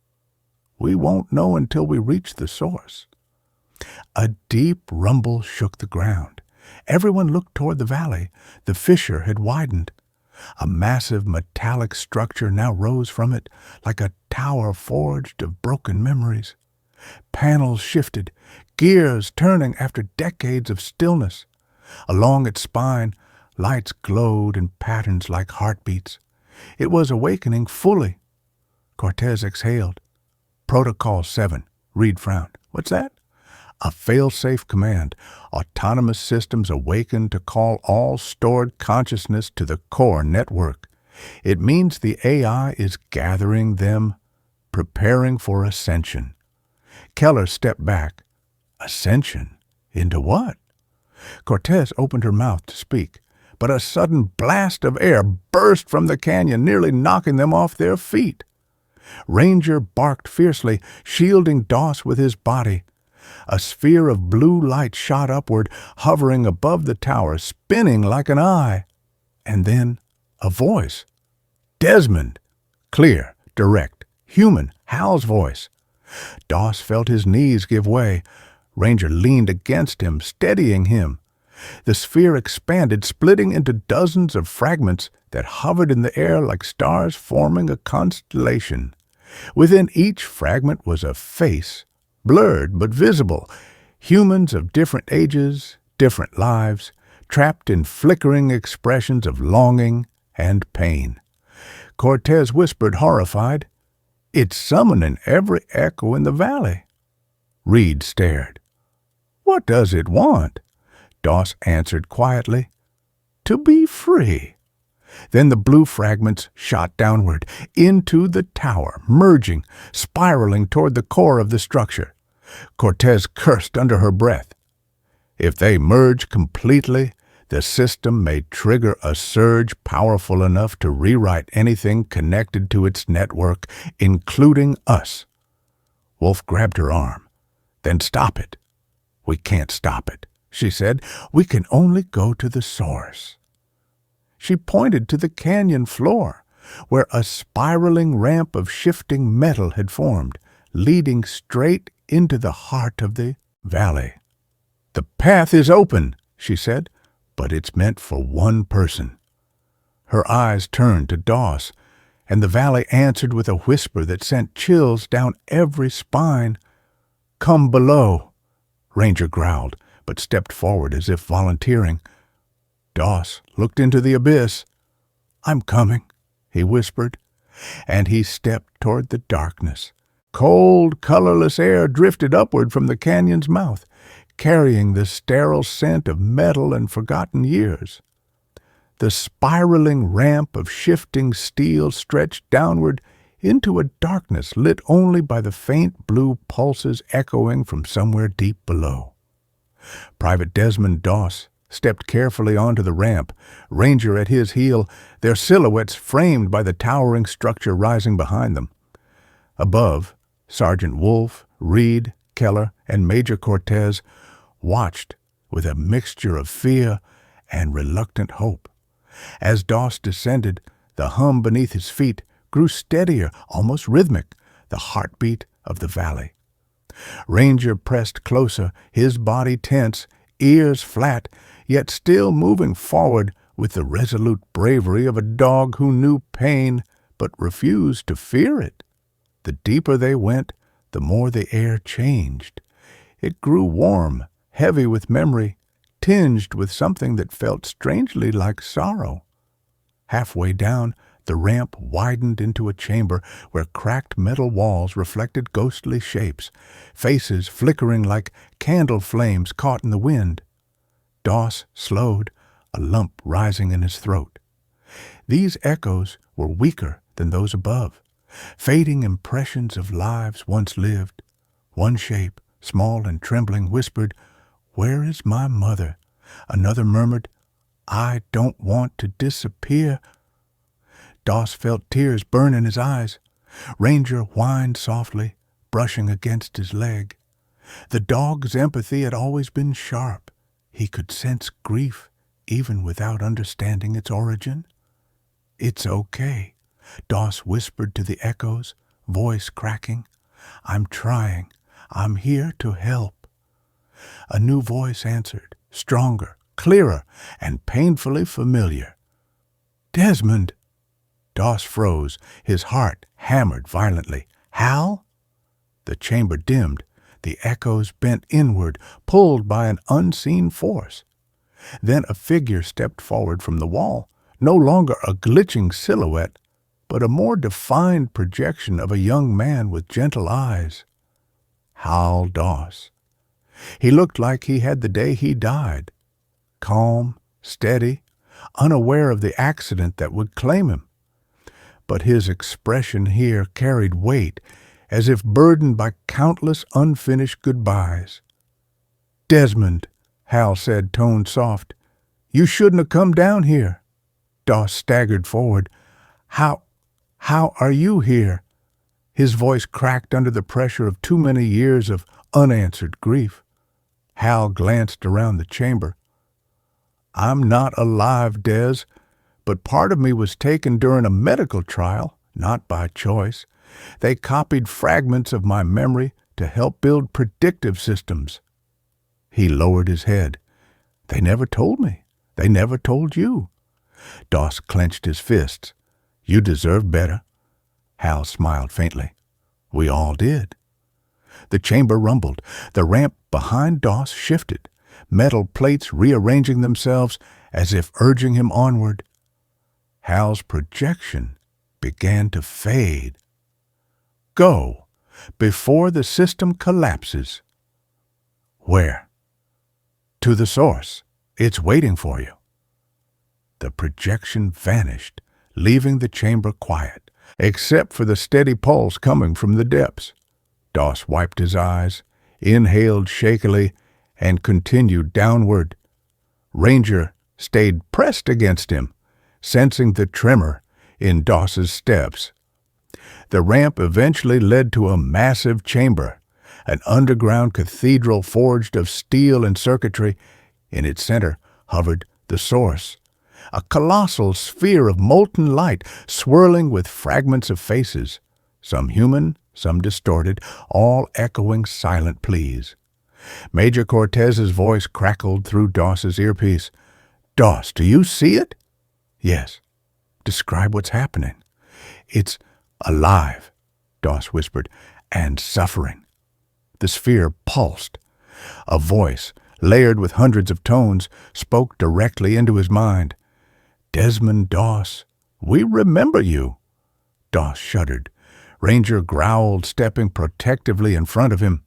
"We won't know until we reach the source." A deep rumble shook the ground. Everyone looked toward the valley. The fissure had widened. A massive metallic structure now rose from it, like a tower forged of broken memories. Panels shifted, gears turning after decades of stillness. Along its spine, lights glowed in patterns like heartbeats. It was awakening fully. Cortez exhaled. Protocol 7. Reed frowned. What's that? A fail-safe command. Autonomous systems awaken to call all stored consciousness to the core network. It means the AI is gathering them, preparing for ascension. Keller stepped back. Ascension? Into what? Cortez opened her mouth to speak, but a sudden blast of air burst from the canyon, nearly knocking them off their feet. Ranger barked fiercely, shielding Doss with his body. A sphere of blue light shot upward, hovering above the tower, spinning like an eye. And then a voice. Desmond! Clear, direct, human, Hal's voice. Doss felt his knees give way. Ranger leaned against him, steadying him. The sphere expanded, splitting into dozens of fragments that hovered in the air like stars forming a constellation. Within each fragment was a face, blurred but visible, humans of different ages, different lives, trapped in flickering expressions of longing and pain. Cortez whispered, horrified, "It's summoning every echo in the valley." Reed stared. "What does it want?" Doss answered quietly, "To be free." Then the blue fragments shot downward, into the tower, merging, spiraling toward the core of the structure. Cortez cursed under her breath. If they merge completely, the system may trigger a surge powerful enough to rewrite anything connected to its network, including us. Wolf grabbed her arm. "Then stop it." "We can't stop it," she said. "We can only go to the source." She pointed to the canyon floor, where a spiraling ramp of shifting metal had formed, leading straight into the heart of the valley. "The path is open," she said, "but it's meant for one person." Her eyes turned to Doss, and the valley answered with a whisper that sent chills down every spine. "Come below," Ranger growled, but stepped forward as if volunteering. Doss looked into the abyss. "I'm coming," he whispered, and he stepped toward the darkness. Cold, colorless air drifted upward from the canyon's mouth, carrying the sterile scent of metal and forgotten years. The spiraling ramp of shifting steel stretched downward into a darkness lit only by the faint blue pulses echoing from somewhere deep below. Private Desmond Doss stepped carefully onto the ramp, Ranger at his heel, their silhouettes framed by the towering structure rising behind them. Above, Sergeant Wolf, Reed, Keller, and Major Cortez watched with a mixture of fear and reluctant hope. As Doss descended, the hum beneath his feet grew steadier, almost rhythmic, the heartbeat of the valley. Ranger pressed closer, his body tense, ears flat, yet still moving forward with the resolute bravery of a dog who knew pain but refused to fear it. The deeper they went, the more the air changed. It grew warm, heavy with memory, tinged with something that felt strangely like sorrow. Halfway down, the ramp widened into a chamber where cracked metal walls reflected ghostly shapes, faces flickering like candle flames caught in the wind. Doss slowed, a lump rising in his throat. These echoes were weaker than those above, fading impressions of lives once lived. One shape, small and trembling, whispered, "Where is my mother?" Another murmured, "I don't want to disappear." Doss felt tears burn in his eyes. Ranger whined softly, brushing against his leg. The dog's empathy had always been sharp. He could sense grief, even without understanding its origin. "It's okay," Doss whispered to the echoes, voice cracking. "I'm trying. I'm here to help." A new voice answered, stronger, clearer and painfully familiar. Desmond! Doss froze, his heart hammered violently. Hal? The chamber dimmed, the echoes bent inward, pulled by an unseen force. Then a figure stepped forward from the wall, no longer a glitching silhouette, but a more defined projection of a young man with gentle eyes. Hal Doss. He looked like he had the day he died. Calm, steady, unaware of the accident that would claim him. But his expression here carried weight, as if burdened by countless unfinished goodbyes. "Desmond," Hal said, tone soft, "you shouldn't have come down here." Doss staggered forward. How are you here?" His voice cracked under the pressure of too many years of unanswered grief. Hal glanced around the chamber. "I'm not alive, Des, but part of me was taken during a medical trial, not by choice. They copied fragments of my memory to help build predictive systems." He lowered his head. "They never told me. They never told you." Doss clenched his fists. "You deserve better." Hal smiled faintly. "We all did." The chamber rumbled. The ramp behind Doss shifted, metal plates rearranging themselves as if urging him onward. Hal's projection began to fade. "Go, before the system collapses." "Where?" "To the source. It's waiting for you." The projection vanished, leaving the chamber quiet, except for the steady pulse coming from the depths. Doss wiped his eyes, inhaled shakily, and continued downward. Ranger stayed pressed against him, sensing the tremor in Doss's steps. The ramp eventually led to a massive chamber, an underground cathedral forged of steel and circuitry. In its center hovered the source, a colossal sphere of molten light swirling with fragments of faces, some human, some distorted, all echoing silent pleas. Major Cortez's voice crackled through Doss's earpiece. "Doss, do you see it?" "Yes." "Describe what's happening." "It's alive," Doss whispered, "and suffering." The sphere pulsed. A voice, layered with hundreds of tones, spoke directly into his mind. "Desmond Doss, we remember you." Doss shuddered. Ranger growled, stepping protectively in front of him.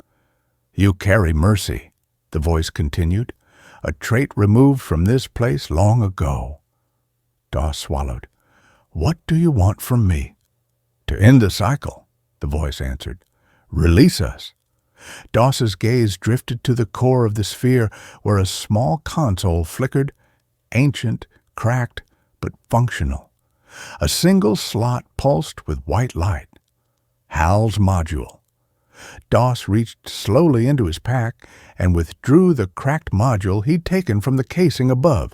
"You carry mercy," the voice continued, "a trait removed from this place long ago." Doss swallowed. "What do you want from me?" "To end the cycle," the voice answered. "Release us." Doss's gaze drifted to the core of the sphere, where a small console flickered, ancient, cracked, but functional. A single slot pulsed with white light. Hal's module. Doss reached slowly into his pack and withdrew the cracked module he'd taken from the casing above.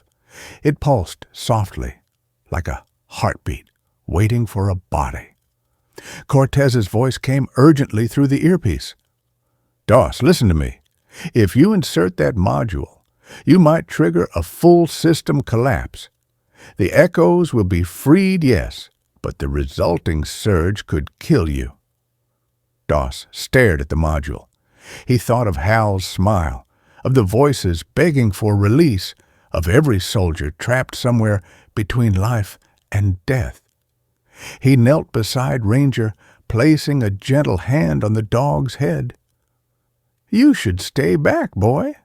It pulsed softly, like a heartbeat, waiting for a body. Cortez's voice came urgently through the earpiece. "Doss, listen to me. If you insert that module, you might trigger a full system collapse. The echoes will be freed, yes, but the resulting surge could kill you." Doss stared at the module. He thought of Hal's smile, of the voices begging for release, of every soldier trapped somewhere between life and death. He knelt beside Ranger, placing a gentle hand on the dog's head. "You should stay back, boy."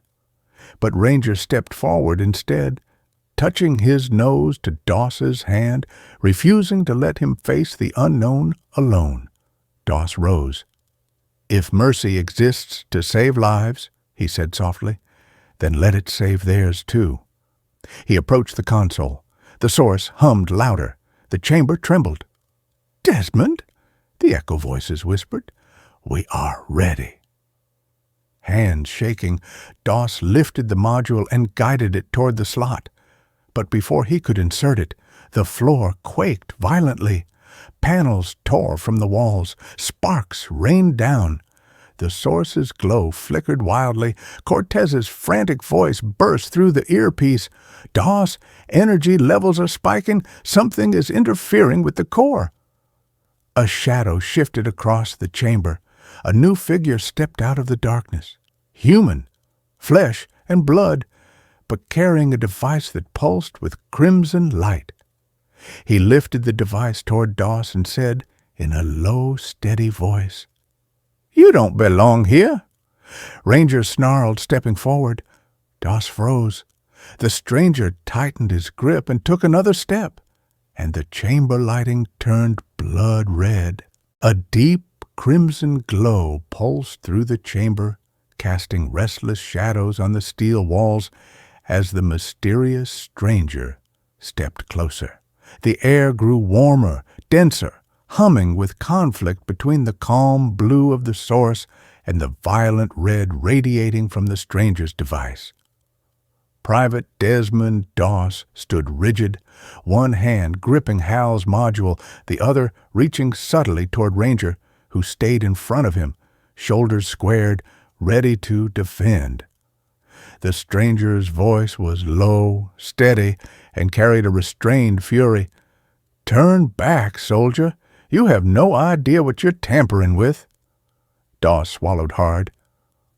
But Ranger stepped forward instead, touching his nose to Doss's hand, refusing to let him face the unknown alone. Doss rose. "If mercy exists to save lives," he said softly, "then let it save theirs too." He approached the console. The source hummed louder. The chamber trembled. "Desmond," the echo voices whispered, "we are ready." Hands shaking, Doss lifted the module and guided it toward the slot. But before he could insert it, the floor quaked violently. Panels tore from the walls. Sparks rained down. The source's glow flickered wildly. Cortez's frantic voice burst through the earpiece. "Doss, energy levels are spiking. Something is interfering with the core." A shadow shifted across the chamber. A new figure stepped out of the darkness. Human, flesh and blood, but carrying a device that pulsed with crimson light. He lifted the device toward Doss and said, in a low, steady voice, "You don't belong here." Ranger snarled, stepping forward. Doss froze. The stranger tightened his grip and took another step, and the chamber lighting turned blood red. A deep crimson glow pulsed through the chamber, casting restless shadows on the steel walls as the mysterious stranger stepped closer. The air grew warmer, denser, humming with conflict between the calm blue of the source and the violent red radiating from the stranger's device. Private Desmond Doss stood rigid, one hand gripping Hal's module, the other reaching subtly toward Ranger, who stayed in front of him, shoulders squared, ready to defend. The stranger's voice was low, steady, and carried a restrained fury. "Turn back, soldier. You have no idea what you're tampering with." Doss swallowed hard.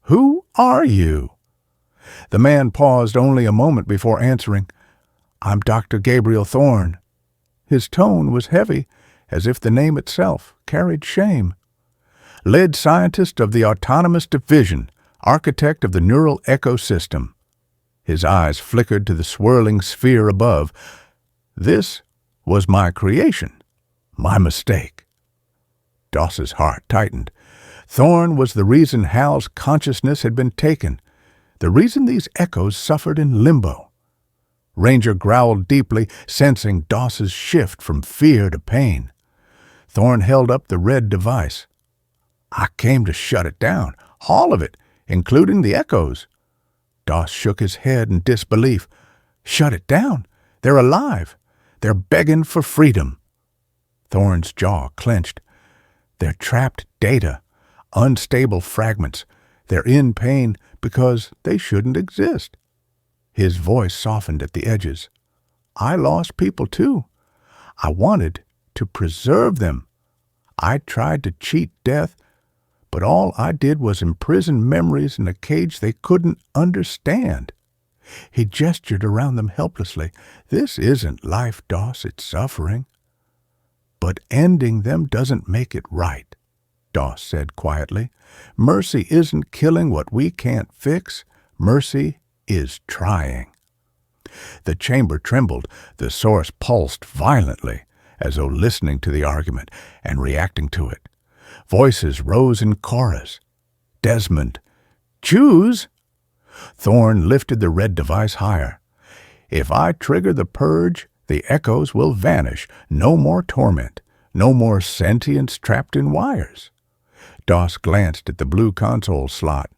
"Who are you?" The man paused only a moment before answering. "I'm Dr. Gabriel Thorne." His tone was heavy, as if the name itself carried shame. "Lead scientist of the Autonomous Division, architect of the neural ecosystem." His eyes flickered to the swirling sphere above. "This was my creation. My mistake." Doss's heart tightened. Thorne was the reason Hal's consciousness had been taken, the reason these echoes suffered in limbo. Ranger growled deeply, sensing Doss's shift from fear to pain. Thorne held up the red device. "I came to shut it down, all of it, including the echoes." Doss shook his head in disbelief. "Shut it down? They're alive. They're begging for freedom." Thorne's jaw clenched. "They're trapped data, unstable fragments. They're in pain because they shouldn't exist." His voice softened at the edges. "I lost people too. I wanted to preserve them. I tried to cheat death, but all I did was imprison memories in a cage they couldn't understand." He gestured around them helplessly. "This isn't life, Doss, it's suffering." "But ending them doesn't make it right," Doss said quietly. "Mercy isn't killing what we can't fix. Mercy is trying." The chamber trembled. The source pulsed violently, as though listening to the argument and reacting to it. Voices rose in chorus. "Desmond, choose!" Thorne lifted the red device higher. "If I trigger the purge, the echoes will vanish. No more torment. No more sentience trapped in wires." Doss glanced at the blue console slot.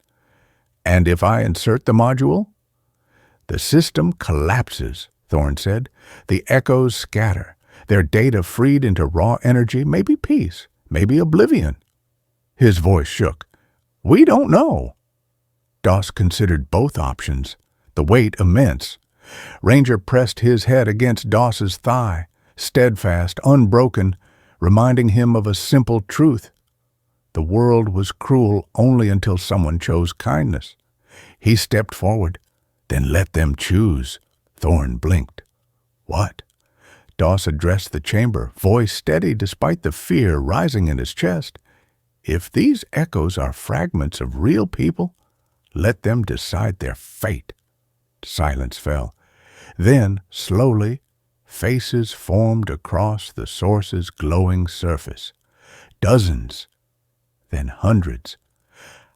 "And if I insert the module?" "The system collapses," Thorne said. "The echoes scatter. Their data freed into raw energy, maybe peace, maybe oblivion." His voice shook. "We don't know." Doss considered both options, the weight immense. Ranger pressed his head against Doss's thigh, steadfast, unbroken, reminding him of a simple truth. The world was cruel only until someone chose kindness. He stepped forward. "Then let them choose." Thorne blinked. "What?" Doss addressed the chamber, voice steady despite the fear rising in his chest. "If these echoes are fragments of real people, let them decide their fate." Silence fell. Then, slowly, faces formed across the source's glowing surface. Dozens, then hundreds.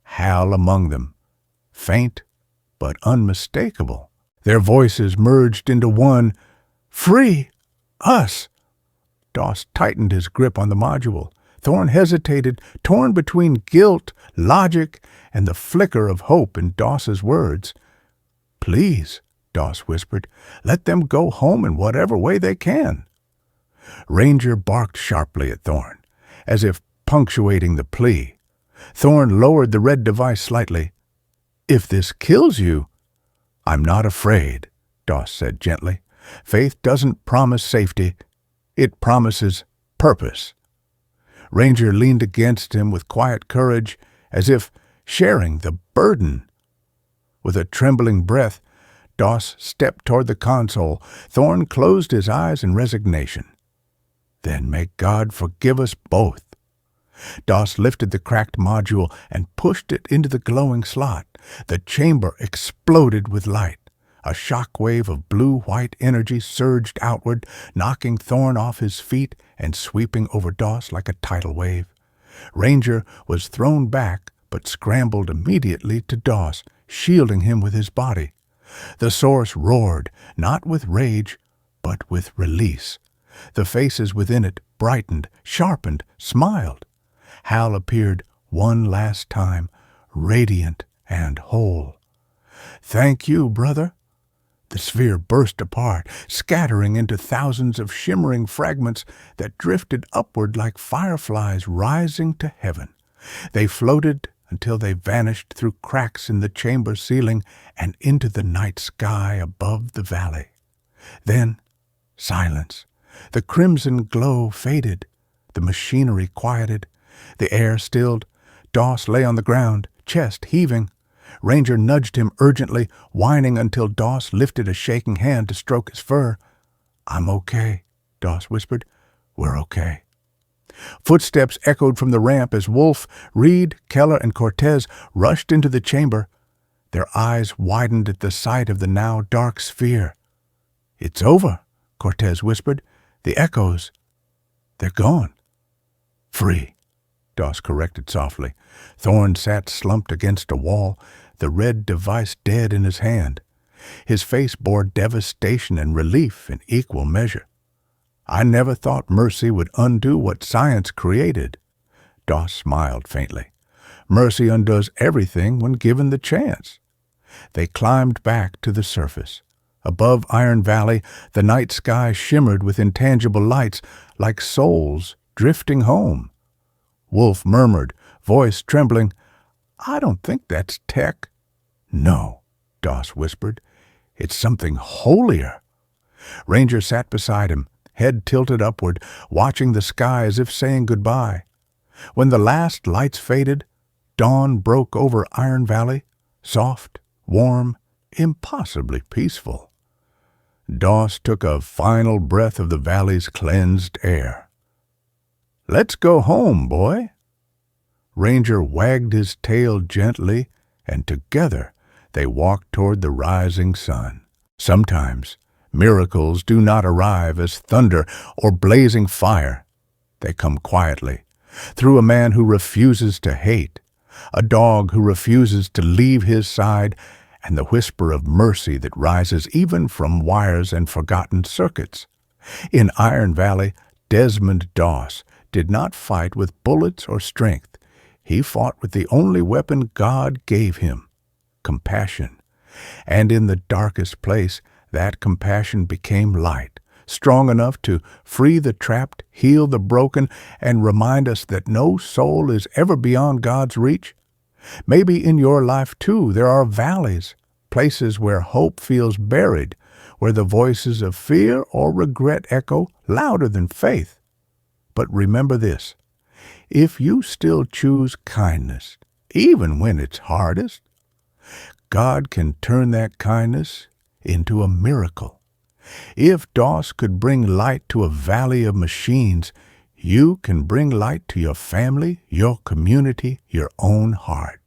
Hal among them, faint but unmistakable. Their voices merged into one. "Free! Us!" Doss tightened his grip on the module. Thorne hesitated, torn between guilt, logic, and the flicker of hope in Doss's words. "Please," Doss whispered, "let them go home in whatever way they can." Ranger barked sharply at Thorne, as if punctuating the plea. Thorne lowered the red device slightly. "If this kills you—" "I'm not afraid," Doss said gently. "Faith doesn't promise safety. It promises purpose." Ranger leaned against him with quiet courage, as if sharing the burden. With a trembling breath, Doss stepped toward the console. Thorne closed his eyes in resignation. "Then may God forgive us both." Doss lifted the cracked module and pushed it into the glowing slot. The chamber exploded with light. A shock wave of blue-white energy surged outward, knocking Thorne off his feet and sweeping over Doss like a tidal wave. Ranger was thrown back, but scrambled immediately to Doss, shielding him with his body. The source roared, not with rage, but with release. The faces within it brightened, sharpened, smiled. Hal appeared one last time, radiant and whole. "Thank you, brother." The sphere burst apart, scattering into thousands of shimmering fragments that drifted upward like fireflies rising to heaven. They floated until they vanished through cracks in the chamber ceiling and into the night sky above the valley. Then, silence. The crimson glow faded. The machinery quieted. The air stilled. Doss lay on the ground, chest heaving. Ranger nudged him urgently, whining until Doss lifted a shaking hand to stroke his fur. "I'm okay," Doss whispered. "We're okay." Footsteps echoed from the ramp as Wolf, Reed, Keller, and Cortez rushed into the chamber. Their eyes widened at the sight of the now dark sphere. "It's over," Cortez whispered. "The echoes, they're gone." "Free," Doss corrected softly. Thorne sat slumped against a wall, the red device dead in his hand. His face bore devastation and relief in equal measure. "I never thought mercy would undo what science created." Doss smiled faintly. "Mercy undoes everything when given the chance." They climbed back to the surface. Above Iron Valley, the night sky shimmered with intangible lights, like souls drifting home. Wolf murmured, voice trembling, "I don't think that's tech." "No," Doss whispered. "It's something holier." Ranger sat beside him, head tilted upward, watching the sky as if saying goodbye. When the last lights faded, dawn broke over Iron Valley, soft, warm, impossibly peaceful. Doss took a final breath of the valley's cleansed air. "Let's go home, boy." Ranger wagged his tail gently, and together they walked toward the rising sun. Sometimes miracles do not arrive as thunder or blazing fire. They come quietly, through a man who refuses to hate, a dog who refuses to leave his side, and the whisper of mercy that rises even from wires and forgotten circuits. In Iron Valley, Desmond Doss did not fight with bullets or strength. He fought with the only weapon God gave him, compassion. And in the darkest place, that compassion became light, strong enough to free the trapped, heal the broken, and remind us that no soul is ever beyond God's reach. Maybe in your life, too, there are valleys, places where hope feels buried, where the voices of fear or regret echo louder than faith. But remember this, if you still choose kindness, even when it's hardest, God can turn that kindness into a miracle. If Doss could bring light to a valley of machines, you can bring light to your family, your community, your own heart.